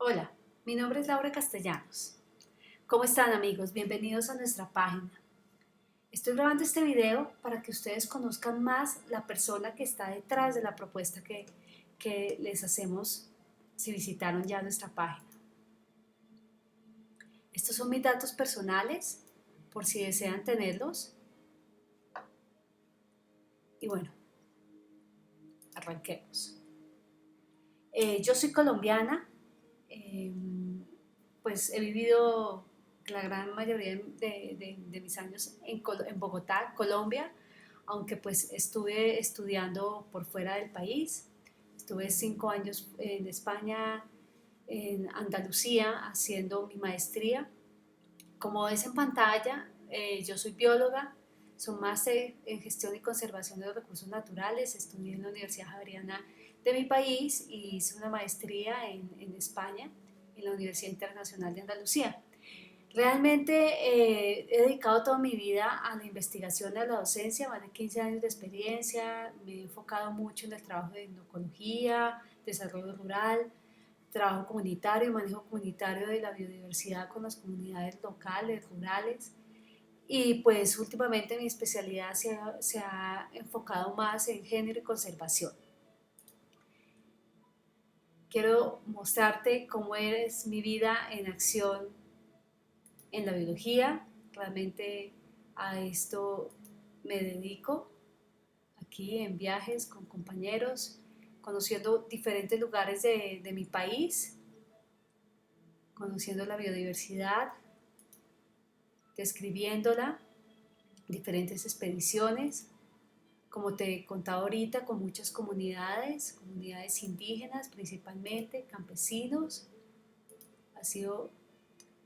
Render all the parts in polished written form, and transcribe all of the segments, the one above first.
Hola, mi nombre es Laura Castellanos. ¿Cómo están amigos? Bienvenidos a nuestra página. Estoy grabando este video para que ustedes conozcan más la persona que está detrás de la propuesta que les hacemos si visitaron ya nuestra página. Estos son mis datos personales, por si desean tenerlos. Y bueno, arranquemos. Yo soy colombiana, eh, pues he vivido la gran mayoría de mis años en Bogotá, Colombia, aunque pues estuve estudiando por fuera del país. Estuve 5 años en España, en Andalucía, haciendo mi maestría. Como ves en pantalla, yo soy bióloga, soy máster en gestión y conservación de los recursos naturales, estudié en la Universidad Javeriana de mi país y hice una maestría en España, en la Universidad Internacional de Andalucía. Realmente he dedicado toda mi vida a la investigación y a la docencia, más de 15 años de experiencia, me he enfocado mucho en el trabajo de etnoecología, desarrollo rural, trabajo comunitario, manejo comunitario de la biodiversidad con las comunidades locales, rurales. Y pues últimamente mi especialidad se ha enfocado más en género y conservación. Quiero mostrarte cómo es mi vida en acción en la biología. Realmente a esto me dedico aquí en viajes con compañeros, conociendo diferentes lugares de mi país, conociendo la biodiversidad, describiéndola, diferentes expediciones, como te he contado ahorita, con muchas comunidades indígenas principalmente, campesinos, ha sido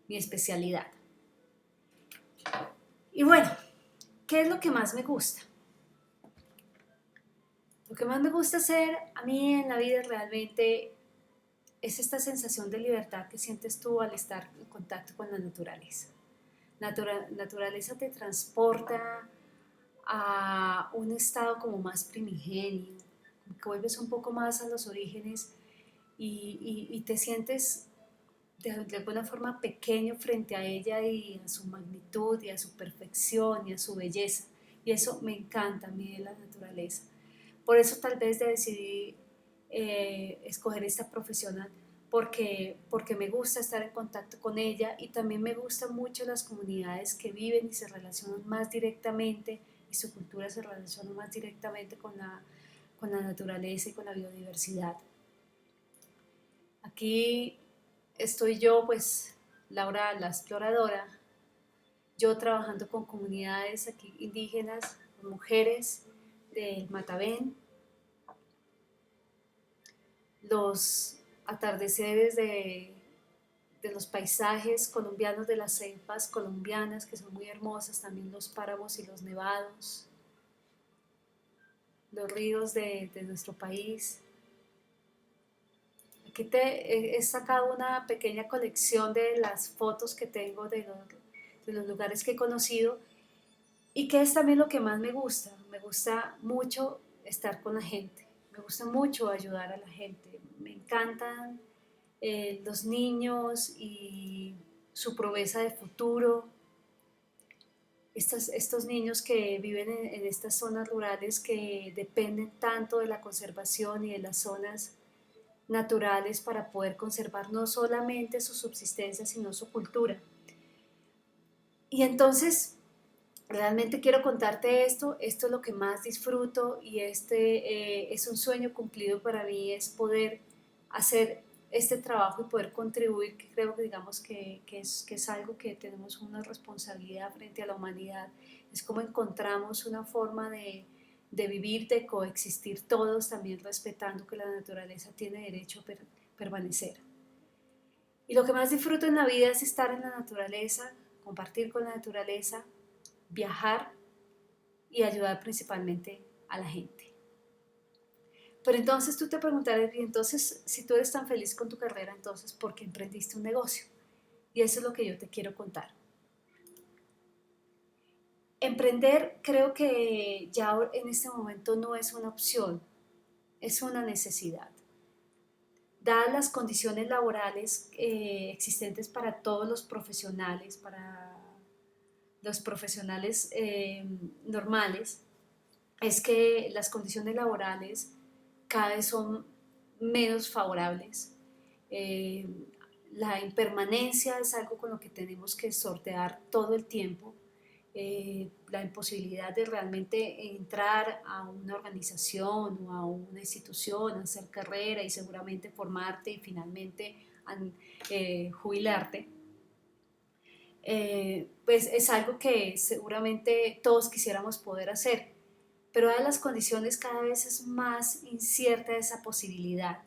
mi especialidad. Y bueno, ¿qué es lo que más me gusta? Lo que más me gusta hacer a mí en la vida realmente es esta sensación de libertad que sientes tú al estar en contacto con la naturaleza. Naturaleza te transporta a un estado como más primigenio, que vuelves un poco más a los orígenes y te sientes de alguna forma pequeño frente a ella y a su magnitud y a su perfección y a su belleza. Y eso me encanta a mí de la naturaleza. Por eso tal vez decidí escoger esta profesión porque me gusta estar en contacto con ella y también me gustan mucho las comunidades que viven y se relacionan más directamente y su cultura se relaciona más directamente con la naturaleza y con la biodiversidad. Aquí estoy yo, pues Laura la exploradora, yo trabajando con comunidades aquí indígenas, mujeres del Matavén, los atardeceres de los paisajes colombianos, de las cepas colombianas que son muy hermosas, también los páramos y los nevados, los ríos de nuestro país. Aquí te he sacado una pequeña colección de las fotos que tengo de los lugares que he conocido y que es también lo que más me gusta. Me gusta mucho estar con la gente, me gusta mucho ayudar a la gente, me encantan los niños y su promesa de futuro. Estos niños que viven en estas zonas rurales que dependen tanto de la conservación y de las zonas naturales para poder conservar no solamente su subsistencia, sino su cultura. Y entonces, realmente quiero contarte esto es lo que más disfruto y es un sueño cumplido para mí, es poder hacer este trabajo y poder contribuir, que creo que digamos que es algo que tenemos una responsabilidad frente a la humanidad, es como encontramos una forma de vivir, de coexistir todos, también respetando que la naturaleza tiene derecho a permanecer. Y lo que más disfruto en la vida es estar en la naturaleza, compartir con la naturaleza, viajar y ayudar principalmente a la gente. Pero entonces tú te preguntarás, y entonces si tú eres tan feliz con tu carrera, entonces ¿por qué emprendiste un negocio? Y eso es lo que yo te quiero contar. Emprender creo que ya en este momento no es una opción, es una necesidad. dadas las condiciones laborales existentes para todos los profesionales normales, es que las condiciones laborales cada vez son menos favorables. Eh, la impermanencia es algo con lo que tenemos que sortear todo el tiempo. La imposibilidad de realmente entrar a una organización o a una institución, hacer carrera y seguramente formarte y finalmente jubilarte, pues es algo que seguramente todos quisiéramos poder hacer, pero a las condiciones cada vez es más incierta esa posibilidad.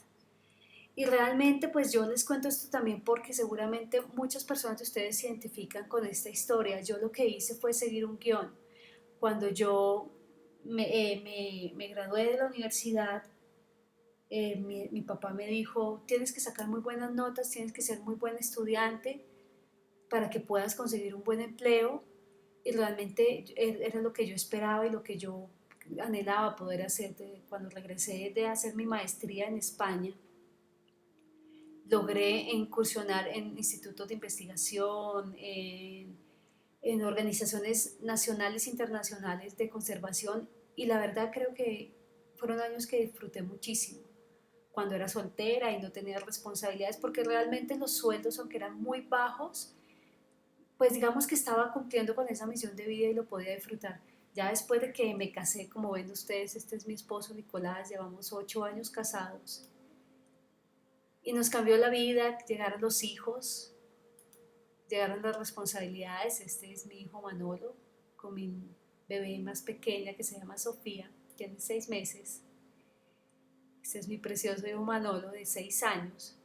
Y realmente pues yo les cuento esto también porque seguramente muchas personas de ustedes se identifican con esta historia. Yo lo que hice fue seguir un guión. Cuando yo me gradué de la universidad, mi papá me dijo, tienes que sacar muy buenas notas, tienes que ser muy buen estudiante para que puedas conseguir un buen empleo. Y realmente era lo que yo esperaba y lo que yo anhelaba poder hacer. Cuando regresé de hacer mi maestría en España, logré incursionar en institutos de investigación, en organizaciones nacionales e internacionales de conservación, y la verdad creo que fueron años que disfruté muchísimo cuando era soltera y no tenía responsabilidades, porque realmente los sueldos, aunque eran muy bajos, pues digamos que estaba cumpliendo con esa misión de vida y lo podía disfrutar. Ya después de que me casé, como ven ustedes, este es mi esposo Nicolás, llevamos 8 años casados y nos cambió la vida, llegaron los hijos, llegaron las responsabilidades. Este es mi hijo Manolo, con mi bebé más pequeña que se llama Sofía, tiene 6 meses. Este es mi precioso hijo Manolo de 6 años.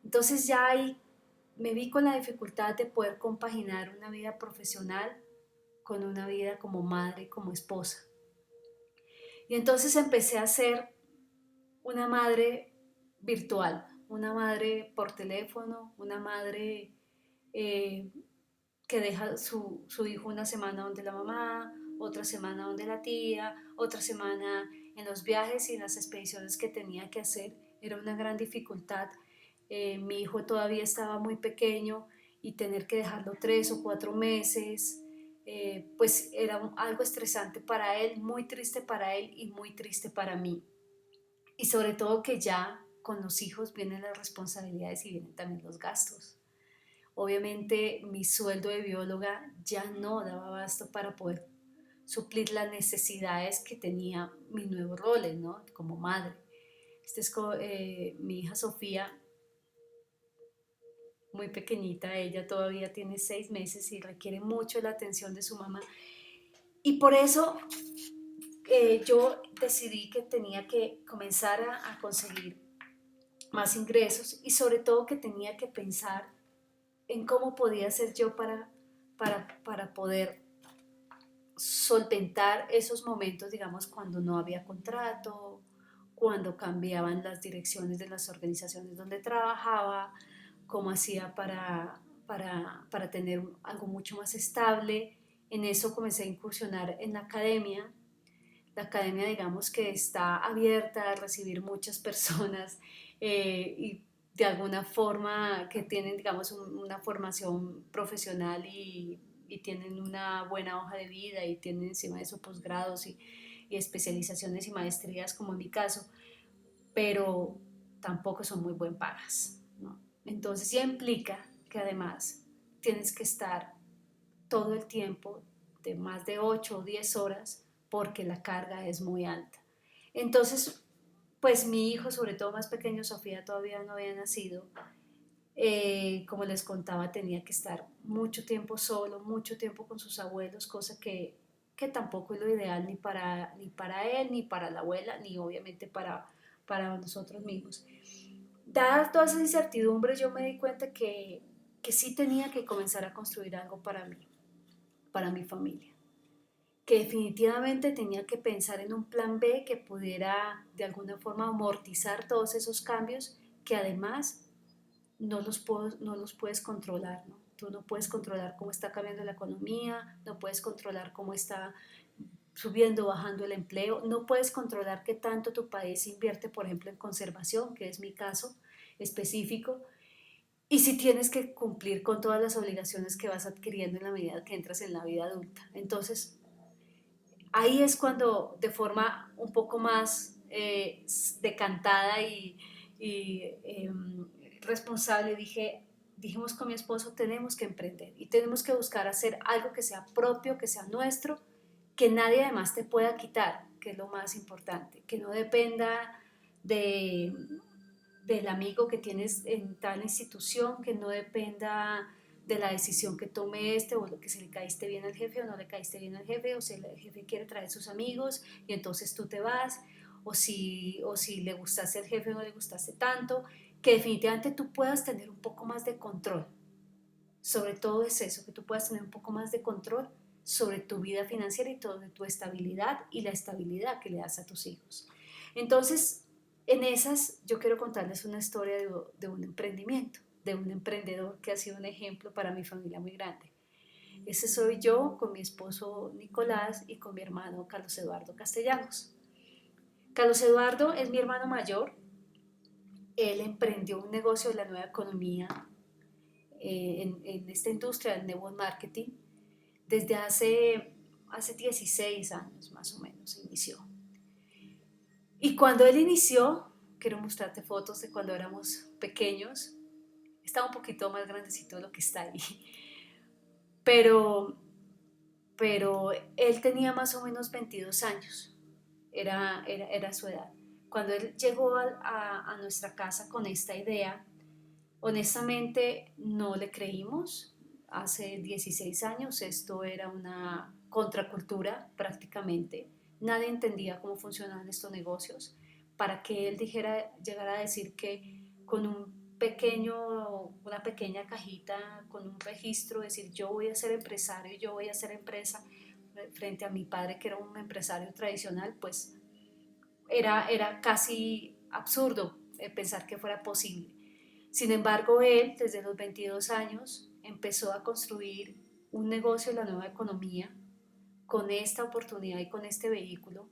Entonces ya ahí me vi con la dificultad de poder compaginar una vida profesional con una vida como madre, como esposa. Y entonces empecé a ser una madre virtual, una madre por teléfono, una madre eh, que deja su hijo una semana donde la mamá, otra semana donde la tía, otra semana en los viajes y en las expediciones que tenía que hacer. Era una gran dificultad. Mi hijo todavía estaba muy pequeño y tener que dejarlo 3 o 4 meses, pues era algo estresante para él, muy triste para él y muy triste para mí. Y sobre todo que ya con los hijos vienen las responsabilidades y vienen también los gastos. Obviamente mi sueldo de bióloga ya no daba abasto para poder suplir las necesidades que tenía mis nuevos roles, ¿no? Como madre. Este es mi hija Sofía, muy pequeñita, ella todavía tiene 6 meses y requiere mucho la atención de su mamá. Y por eso yo decidí que tenía que comenzar a conseguir más ingresos y sobre todo que tenía que pensar en cómo podía hacer yo para poder solventar esos momentos, digamos, cuando no había contrato, cuando cambiaban las direcciones de las organizaciones donde trabajaba, cómo hacía para tener algo mucho más estable. En eso comencé a incursionar en la academia. La academia, digamos, que está abierta a recibir muchas personas y de alguna forma que tienen, digamos, una formación profesional y tienen una buena hoja de vida y tienen encima de eso posgrados y especializaciones y maestrías, como en mi caso, pero tampoco son muy buen pagas, ¿no? Entonces ya implica que además tienes que estar todo el tiempo de más de 8 o 10 horas porque la carga es muy alta. Entonces, pues mi hijo, sobre todo más pequeño, Sofía todavía no había nacido, como les contaba, tenía que estar mucho tiempo solo, mucho tiempo con sus abuelos, cosa que tampoco es lo ideal ni para él, ni para la abuela, ni obviamente para nosotros mismos. Dada toda esa incertidumbre, yo me di cuenta que sí tenía que comenzar a construir algo para mí, para mi familia, que definitivamente tenía que pensar en un plan B que pudiera de alguna forma amortizar todos esos cambios que además no los puedes controlar, ¿no? Tú no puedes controlar cómo está cambiando la economía, no puedes controlar cómo está subiendo o bajando el empleo, no puedes controlar qué tanto tu país invierte, por ejemplo, en conservación, que es mi caso, específico, y si tienes que cumplir con todas las obligaciones que vas adquiriendo en la medida que entras en la vida adulta. Entonces, ahí es cuando de forma un poco más decantada y responsable dijimos con mi esposo, tenemos que emprender y tenemos que buscar hacer algo que sea propio, que sea nuestro, que nadie además te pueda quitar, que es lo más importante, que no dependa de, del amigo que tienes en tal institución, que no dependa de la decisión que tome este, o lo que si le caíste bien al jefe o no le caíste bien al jefe, o si el jefe quiere traer sus amigos y entonces tú te vas, o si le gustaste al jefe o no le gustaste tanto, que definitivamente tú puedas tener un poco más de control. Sobre todo es eso, que tú puedas tener un poco más de control sobre tu vida financiera y sobre tu estabilidad y la estabilidad que le das a tus hijos. Entonces, en esas yo quiero contarles una historia de un emprendimiento, de un emprendedor que ha sido un ejemplo para mi familia muy grande. Ese soy yo con mi esposo Nicolás y con mi hermano Carlos Eduardo Castellanos. Carlos Eduardo es mi hermano mayor. Él emprendió un negocio de la nueva economía en esta industria del network marketing desde hace 16 años más o menos inició. Y cuando él inició, quiero mostrarte fotos de cuando éramos pequeños, estaba un poquito más grandecito de lo que está ahí, pero, pero él tenía más o menos 22 años, era su edad. Cuando él llegó a nuestra casa con esta idea, honestamente no le creímos. Hace 16 años esto era una contracultura prácticamente. Nadie entendía cómo funcionaban estos negocios. Para que él llegara a decir que con una pequeña cajita, con un registro, decir yo voy a ser empresario, yo voy a hacer empresa, frente a mi padre que era un empresario tradicional, pues era casi absurdo pensar que fuera posible. Sin embargo, él, desde los 22 años, empezó a construir un negocio en la nueva economía con esta oportunidad y con este vehículo.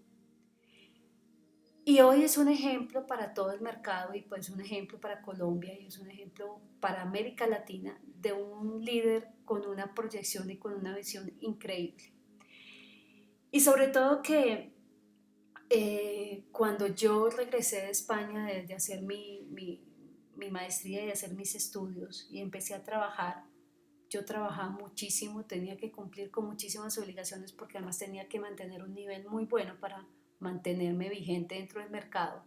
Y hoy es un ejemplo para todo el mercado y pues un ejemplo para Colombia y es un ejemplo para América Latina de un líder con una proyección y con una visión increíble. Y sobre todo que cuando yo regresé de España de hacer mi maestría y de hacer mis estudios y empecé a trabajar, yo trabajaba muchísimo, tenía que cumplir con muchísimas obligaciones porque además tenía que mantener un nivel muy bueno para mantenerme vigente dentro del mercado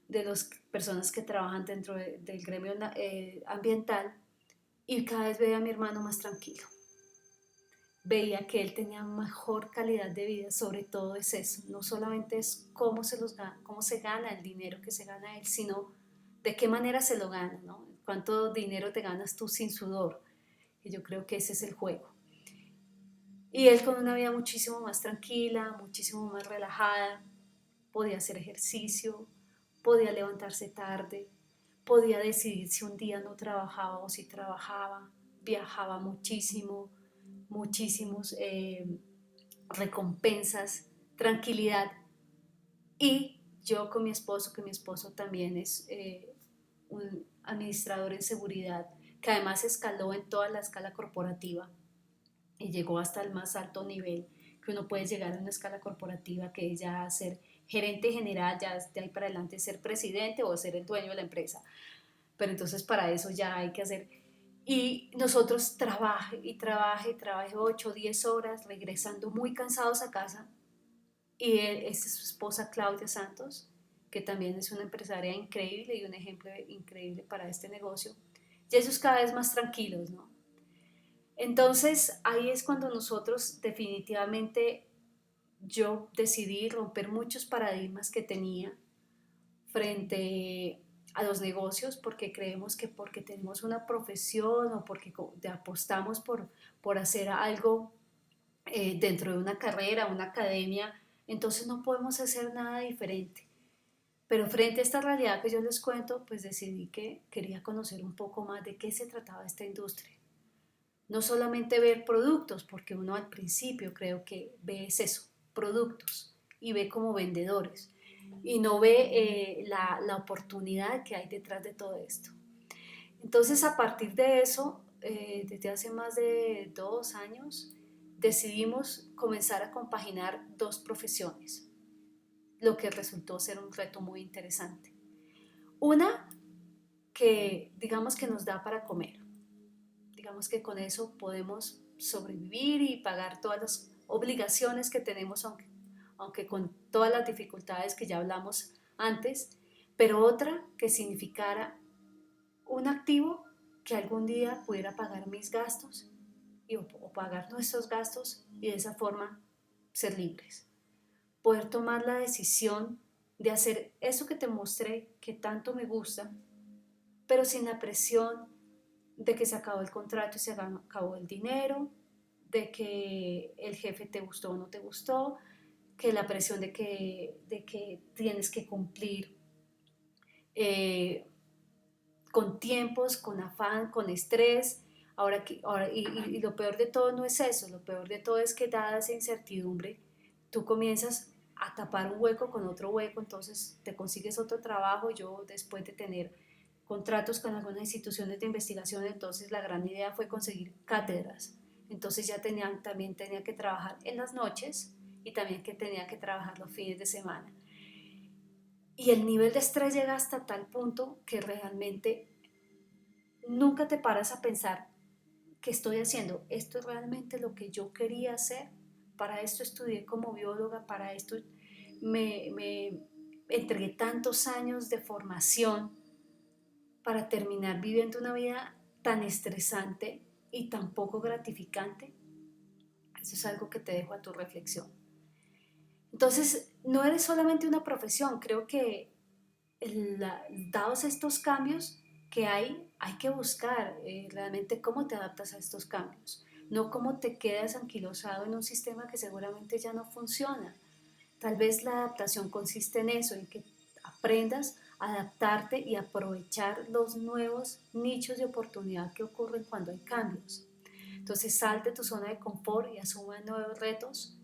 de las personas que trabajan dentro del gremio ambiental, y cada vez veía a mi hermano más tranquilo. Veía que él tenía mejor calidad de vida, sobre todo es eso, no solamente es cómo se gana el dinero que se gana él, sino de qué manera se lo gana, ¿no? Cuánto dinero te ganas tú sin sudor, que yo creo que ese es el juego. Y él con una vida muchísimo más tranquila, muchísimo más relajada, podía hacer ejercicio, podía levantarse tarde, podía decidir si un día no trabajaba o si trabajaba, viajaba muchísimo, muchísimos recompensas, tranquilidad. Y yo con mi esposo, que mi esposo también es un administrador en seguridad, que además escaló en toda la escala corporativa y llegó hasta el más alto nivel que uno puede llegar a una escala corporativa, que es ya ser gerente general, ya de ahí para adelante ser presidente o ser el dueño de la empresa. Pero entonces para eso ya hay que hacer. Y nosotros trabaje 8 o 10 horas, regresando muy cansados a casa. Y esta es su esposa Claudia Santos, que también es una empresaria increíble y un ejemplo increíble para este negocio. Y ellos cada vez más tranquilos, ¿no? Entonces ahí es cuando nosotros definitivamente yo decidí romper muchos paradigmas que tenía frente a los negocios, porque creemos que porque tenemos una profesión o porque apostamos por hacer algo dentro de una carrera, una academia, entonces no podemos hacer nada diferente. Pero frente a esta realidad que yo les cuento, pues decidí que quería conocer un poco más de qué se trataba esta industria. No solamente ver productos, porque uno al principio creo que ve es eso, productos, y ve como vendedores. y no ve la oportunidad que hay detrás de todo esto. Entonces, a partir de eso, desde hace más de 2 años, decidimos comenzar a compaginar dos profesiones, lo que resultó ser un reto muy interesante. Una que digamos que nos da para comer, digamos que con eso podemos sobrevivir y pagar todas las obligaciones que tenemos, aunque con todas las dificultades que ya hablamos antes, pero otra que significara un activo que algún día pudiera pagar mis gastos o pagar nuestros gastos y de esa forma ser libres. Poder tomar la decisión de hacer eso que te mostré que tanto me gusta, pero sin la presión de que se acabó el contrato y se acabó el dinero, de que el jefe te gustó o no te gustó, que la presión de que tienes que cumplir eh, con tiempos, con afán, con estrés. Y lo peor de todo no es eso, lo peor de todo es que dada esa incertidumbre, tú comienzas a tapar un hueco con otro hueco, entonces te consigues otro trabajo. Yo después de tener contratos con algunas instituciones de investigación, entonces la gran idea fue conseguir cátedras. Entonces también tenía que trabajar en las noches y también que tenía que trabajar los fines de semana. Y el nivel de estrés llega hasta tal punto que realmente nunca te paras a pensar qué estoy haciendo. ¿Esto es realmente lo que yo quería hacer? Para esto estudié como bióloga, para esto me entregué tantos años de formación para terminar viviendo una vida tan estresante y tan poco gratificante. Eso es algo que te dejo a tu reflexión. Entonces, no eres solamente una profesión, creo que dados estos cambios que hay que buscar realmente cómo te adaptas a estos cambios, no cómo te quedas anquilosado en un sistema que seguramente ya no funciona. Tal vez la adaptación consiste en eso, en que aprendas a adaptarte y aprovechar los nuevos nichos de oportunidad que ocurren cuando hay cambios. Entonces salte de tu zona de confort y asuma nuevos retos.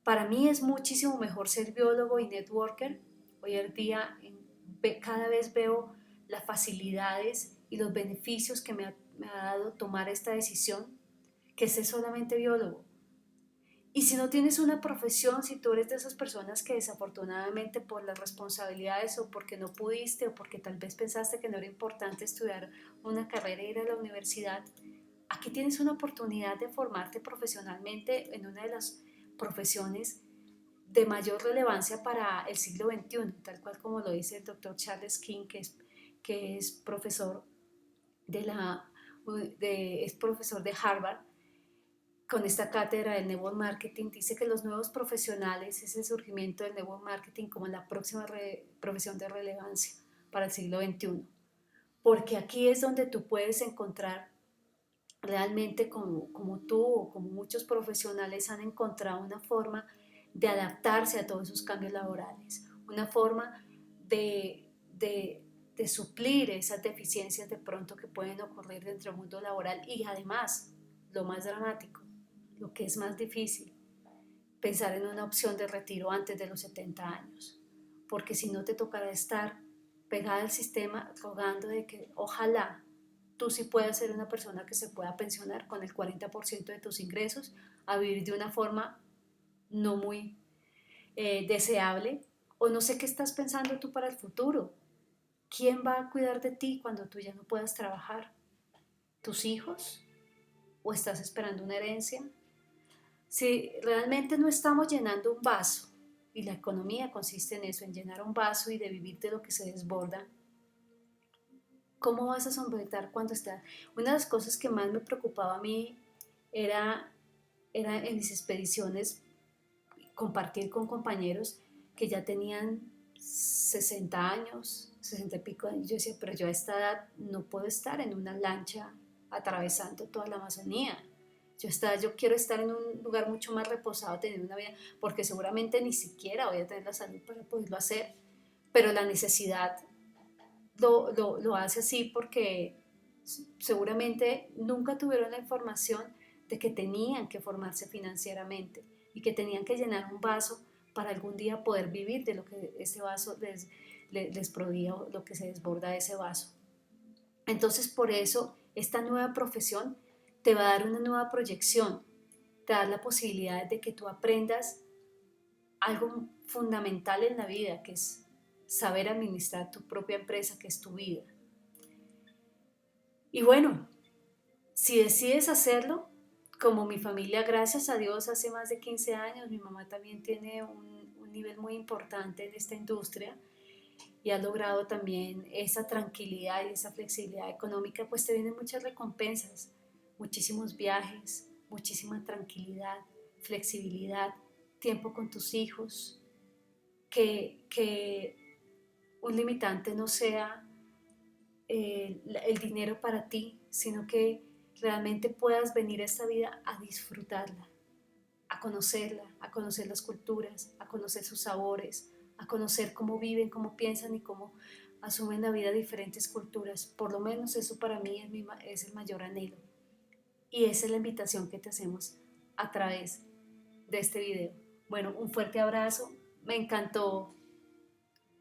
Para mí es muchísimo mejor ser biólogo y networker. Hoy en día cada vez veo las facilidades y los beneficios que me ha dado tomar esta decisión que ser solamente biólogo. Y si no tienes una profesión, si tú eres de esas personas que desafortunadamente por las responsabilidades o porque no pudiste o porque tal vez pensaste que no era importante estudiar una carrera e ir a la universidad, aquí tienes una oportunidad de formarte profesionalmente en una de las profesiones de mayor relevancia para el siglo XXI, tal cual como lo dice el doctor Charles King, que es profesor es profesor de Harvard, con esta cátedra del Network Marketing. Dice que los nuevos profesionales es el surgimiento del Network Marketing como la próxima profesión de relevancia para el siglo XXI, porque aquí es donde tú puedes encontrar realmente como tú o como muchos profesionales han encontrado una forma de adaptarse a todos esos cambios laborales, una forma de suplir esas deficiencias de pronto que pueden ocurrir dentro del mundo laboral y además, lo más dramático, lo que es más difícil, pensar en una opción de retiro antes de los 70 años, porque si no te tocará estar pegada al sistema rogando de que ojalá tú sí puedas ser una persona que se pueda pensionar con el 40% de tus ingresos, a vivir de una forma no muy deseable, o no sé qué estás pensando tú para el futuro. ¿Quién va a cuidar de ti cuando tú ya no puedas trabajar? ¿Tus hijos? ¿O estás esperando una herencia? Si realmente no estamos llenando un vaso, y la economía consiste en eso, en llenar un vaso y de vivir de lo que se desborda, ¿cómo vas a solventar cuando estás? Una de las cosas que más me preocupaba a mí era, era en mis expediciones compartir con compañeros que ya tenían 60 años, 60 y pico años. Yo decía, pero yo a esta edad no puedo estar en una lancha atravesando toda la Amazonía. Yo quiero estar en un lugar mucho más reposado, tener una vida, porque seguramente ni siquiera voy a tener la salud para poderlo hacer, pero la necesidad lo hace así porque seguramente nunca tuvieron la información de que tenían que formarse financieramente y que tenían que llenar un vaso para algún día poder vivir de lo que ese vaso les proveía, o lo que se desborda de ese vaso. Entonces, por eso, esta nueva profesión te va a dar una nueva proyección, te da la posibilidad de que tú aprendas algo fundamental en la vida, que es saber administrar tu propia empresa, que es tu vida. Y bueno, si decides hacerlo, como mi familia, gracias a Dios, hace más de 15 años, mi mamá también tiene un nivel muy importante en esta industria y ha logrado también esa tranquilidad y esa flexibilidad económica, pues te vienen muchas recompensas, muchísimos viajes, muchísima tranquilidad, flexibilidad, tiempo con tus hijos, que un limitante no sea el dinero para ti, sino que realmente puedas venir a esta vida a disfrutarla, a conocer las culturas, a conocer sus sabores, a conocer cómo viven, cómo piensan y cómo asumen la vida diferentes culturas. Por lo menos eso para mí es el mayor anhelo. Y esa es la invitación que te hacemos a través de este video. Bueno, un fuerte abrazo. Me encantó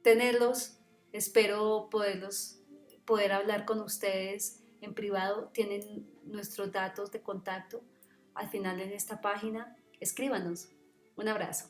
tenerlos. Espero poder hablar con ustedes en privado. Tienen nuestros datos de contacto al final en esta página. Escríbanos. Un abrazo.